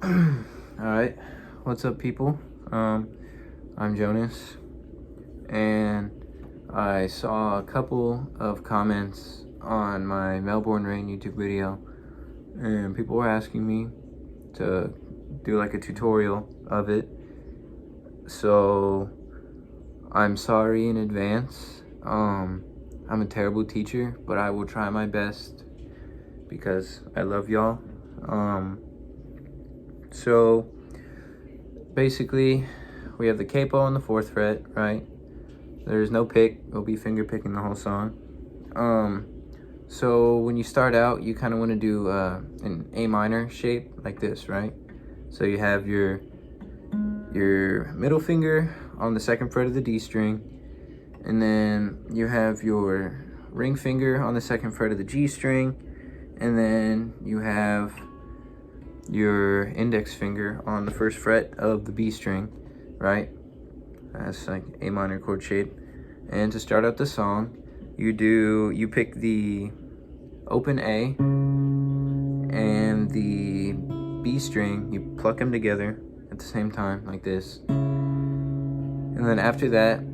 Alright, what's up, people? I'm Jonas, and I saw a couple of comments on my Melbourne rain YouTube video, and people were asking me to do like a tutorial of it. So I'm sorry in advance. I'm a terrible teacher, but I will try my best because I love y'all. So basically, we have the capo on the 4th fret, right? There's no pick. We'll be finger picking the whole song. So when you start out, you kind of want to do an A minor shape like this, right? So you have your middle finger on the 2nd fret of the D string, and then you have your ring finger on the 2nd fret of the G string, and then you have your index finger on the 1st fret of the B string, right? That's like A minor chord shape. And to start out the song, you pick the open A and the B string, you pluck them together at the same time like this. And then after that,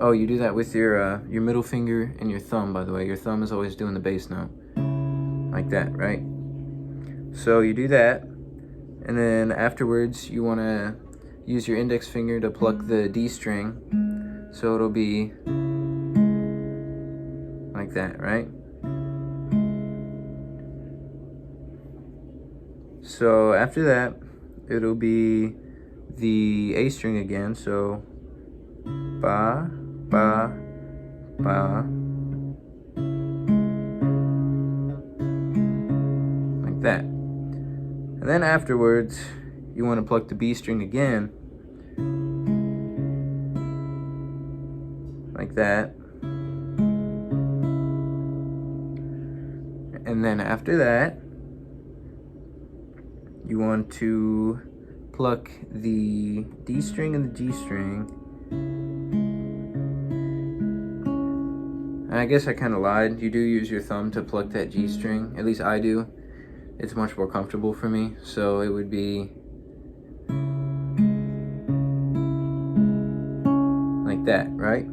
oh, you do that with your middle finger and your thumb, by the way. Your thumb is always doing the bass note, like that, right? So you do that, and then afterwards you want to use your index finger to pluck the D string, so it'll be like that, right? So after that, it'll be the A string again, so ba, ba, ba, like that. And then afterwards, you want to pluck the B string again, like that. And then after that, you want to pluck the D string and the G string. And I guess I kind of lied. You do use your thumb to pluck that G string. At least I do. It's much more comfortable for me. So it would be like that, right?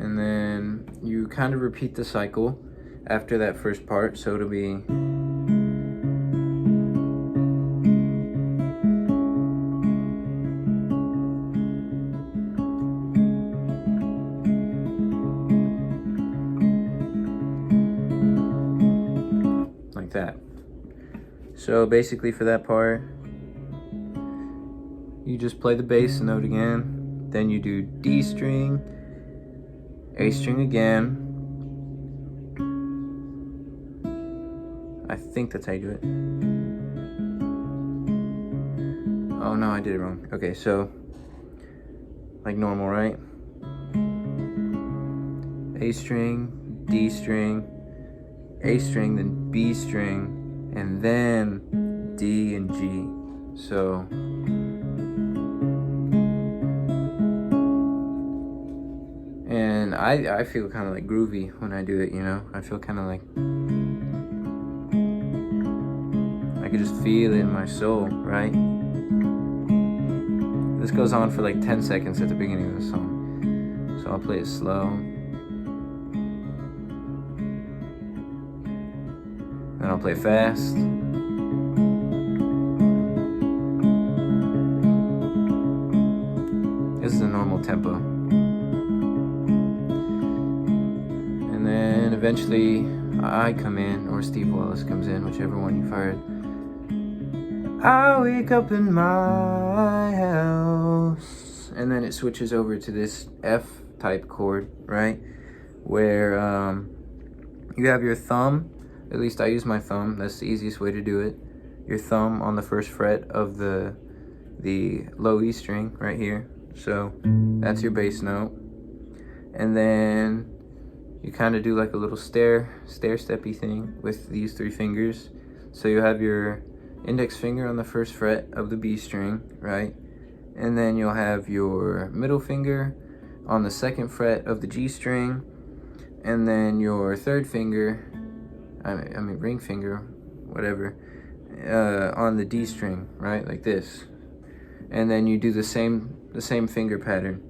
And then you kind of repeat the cycle after that first part. So it'll be like that. So basically for that part, you just play the bass note again, then you do D string, A string again. I think that's how you do it. Oh no, I did it wrong. Okay, so like normal, right? A string, D string, A string, then B string, and then D and G. So and I feel kind of like groovy when I do it, you know? I feel kind of like I can just feel it in my soul, right? This goes on for like 10 seconds at the beginning of the song. So I'll play it slow. Then I'll play fast. This is a normal tempo. And then eventually I come in, or Steve Wallace comes in, whichever one you fired. I wake up in my house. And then it switches over to this F type chord, right? Where you have your thumb, at least I use my thumb, that's the easiest way to do it. Your thumb on the 1st fret of the low E string right here. So that's your bass note. And then you kind of do like a little stair-steppy thing with these 3 fingers. So you have your index finger on the 1st fret of the B string, right? And then you'll have your middle finger on the 2nd fret of the G string, and then your 3rd finger, I mean ring finger, whatever, on the D string, right, like this. And then you do the same finger pattern.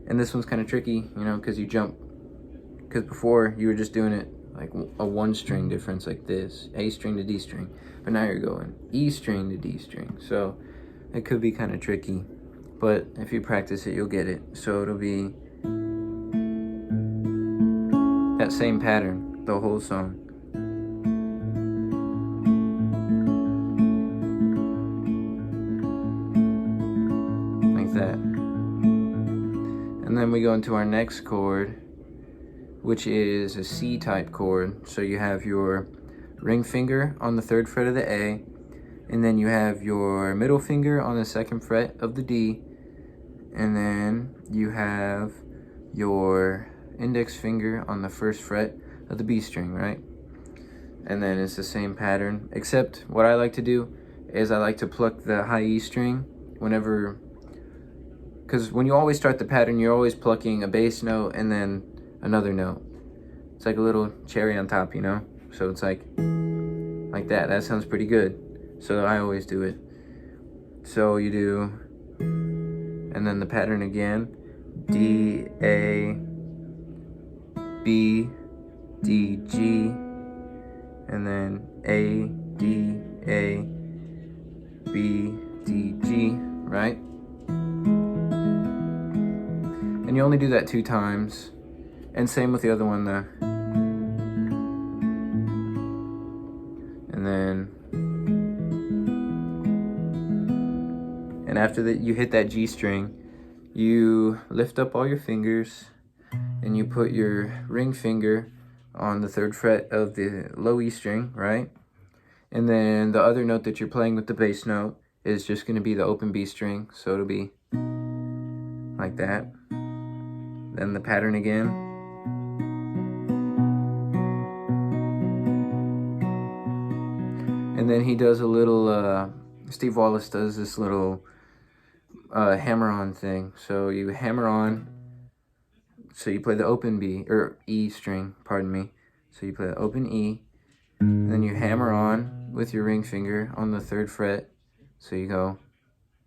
And this one's kind of tricky, you know, because you jump, because before you were just doing it like a 1 string difference, like this, A string to D string, but now you're going E string to D string, so it could be kind of tricky, but if you practice it, you'll get it. So it'll be that same pattern the whole song. Like that. And then we go into our next chord, which is a C type chord. So you have your ring finger on the 3rd fret of the A, and then you have your middle finger on the 2nd fret of the D, and then you have your index finger on the 1st fret of the B string, right? And then it's the same pattern, except what I like to do is I like to pluck the high E string whenever, because when you always start the pattern, you're always plucking a bass note and then another note. It's like a little cherry on top, you know? So it's like that. That sounds pretty good. So I always do it. So you do, and then the pattern again, D, A, B, D, G, and then A, D, A, B, D, G, right? And you only do that 2 times. And same with the other one there. And then, and after that you hit that G string, you lift up all your fingers and you put your ring finger on the 3rd fret of the low E string, right? And then the other note that you're playing with the bass note is just going to be the open B string, so it'll be like that. Then the pattern again. And then he does a little, Steve Wallace does this little hammer-on thing. So you hammer on, so you play the open B, or E string, pardon me. So you play the open E, and then you hammer on with your ring finger on the 3rd fret. So you go,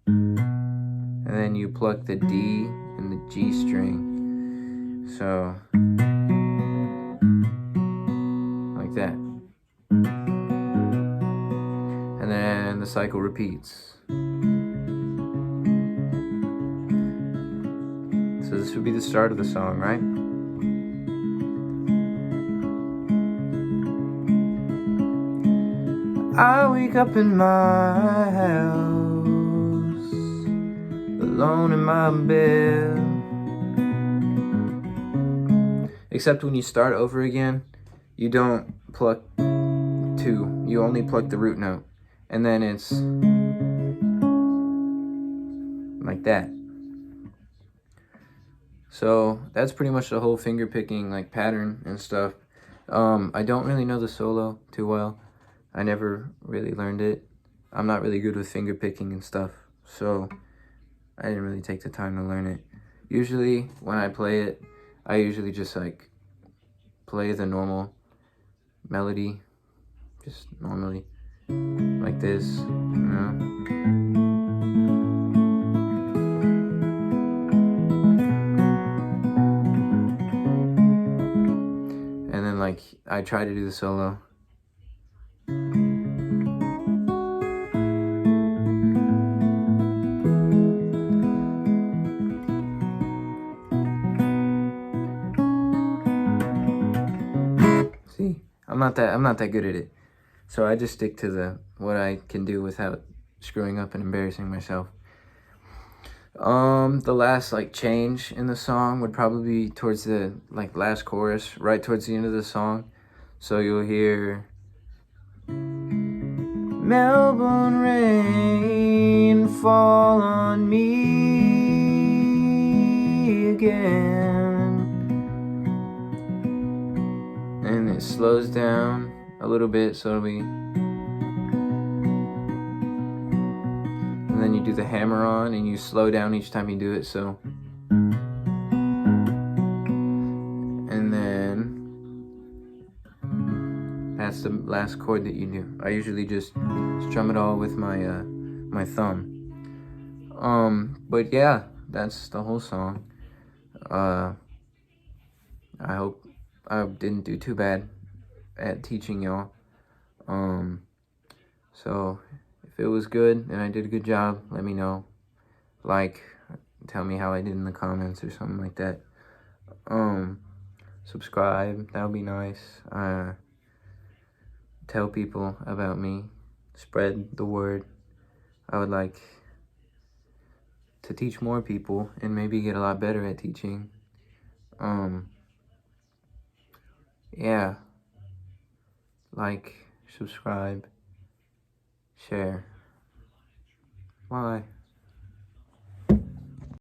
and then you pluck the D and the G string. So, like that. And then the cycle repeats. So this would be the start of the song, right? I wake up in my house, alone in my bed. Except when you start over again, you don't pluck 2, you only pluck the root note. And then it's like that. So that's pretty much the whole finger picking like pattern and stuff. I don't really know the solo too well. I never really learned it. I'm not really good with finger picking and stuff, so I didn't really take the time to learn it. Usually when I play it, I usually just like play the normal melody, just normally like this, you know. And then like I try to do the solo. See, I'm not that good at it. So I just stick to what I can do without screwing up and embarrassing myself. The last like change in the song would probably be towards the like last chorus, right towards the end of the song. So you'll hear Melbourne rain fall on me again. And it slows down a little bit, so it'll be, and then you do the hammer on and you slow down each time you do it, so that's the last chord that you do. I usually just strum it all with my my thumb. But yeah, that's the whole song. I hope I didn't do too bad at teaching y'all. So if it was good and I did a good job, let me know. Like, tell me how I did in the comments or something like that. Subscribe, that would be nice. Tell people about me. Spread the word. I would like to teach more people and maybe get a lot better at teaching. Yeah. Like, subscribe, share. Bye.